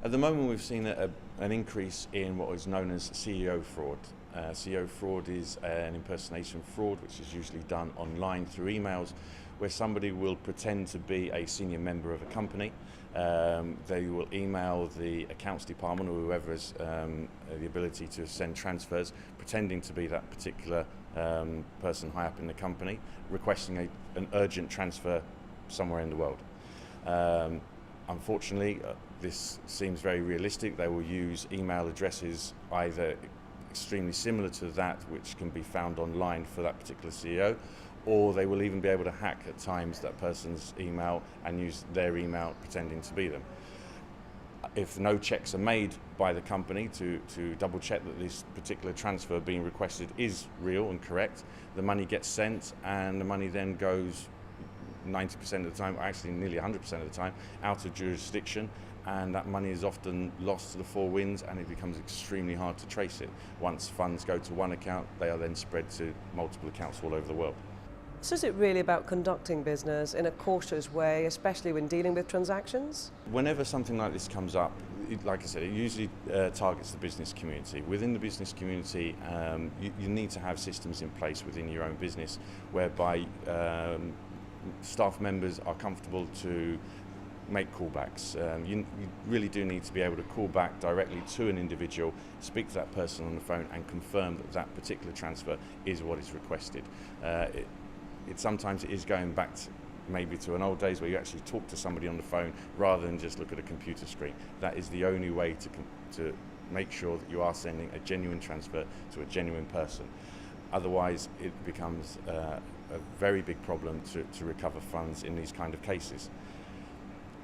At the moment, we've seen an increase in what is known as CEO fraud. CEO fraud is an impersonation fraud, which is usually done online through emails, where somebody will pretend to be a senior member of a company. They will email the accounts department or whoever has the ability to send transfers, pretending to be that particular person high up in the company, requesting an urgent transfer somewhere in the world. Unfortunately, this seems very realistic. They will use email addresses either extremely similar to that which can be found online for that particular CEO, or they will even be able to hack at times that person's email and use their email pretending to be them. If no checks are made by the company to double check that this particular transfer being requested is real and correct, the money gets sent and the money then goes 90% of the time, or actually nearly 100% of the time, out of jurisdiction, and that money is often lost to the four winds, and it becomes extremely hard to trace it. Once funds go to one account, they are then spread to multiple accounts all over the world. So is it really about conducting business in a cautious way, especially when dealing with transactions? Whenever something like this comes up, like I said, it usually targets the business community. Within the business community, you need to have systems in place within your own business whereby staff members are comfortable to make callbacks. You really do need to be able to call back directly to an individual, speak to that person on the phone and confirm that that particular transfer is what is requested. Sometimes it is going back maybe to an old days where you actually talk to somebody on the phone rather than just look at a computer screen. That is the only way to make sure that you are sending a genuine transfer to a genuine person. Otherwise, it becomes a very big problem to recover funds in these kind of cases.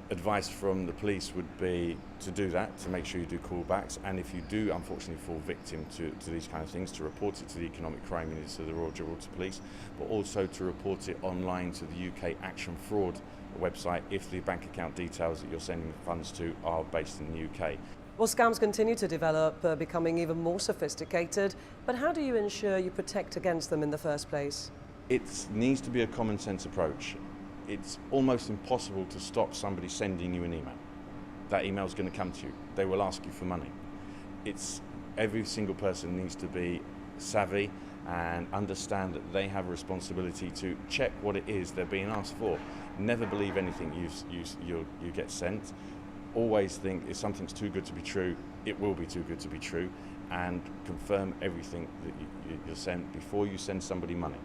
Advice from the police would be to do that, to make sure you do callbacks, and if you do unfortunately fall victim to these kind of things, to report it to the Economic Crime Unit, to the Royal Gibraltar Police, but also to report it online to the UK Action Fraud website if the bank account details that you're sending funds to are based in the UK. Well, scams continue to develop, becoming even more sophisticated, but how do you ensure you protect against them in the first place? It needs to be a common sense approach. It's almost impossible to stop somebody sending you an email. That email is going to come to you. They will ask you for money. Every single person needs to be savvy and understand that they have a responsibility to check what it is they're being asked for. Never believe anything you get sent. Always think if something's too good to be true, it will be too good to be true, and confirm everything that you're sent before you send somebody money.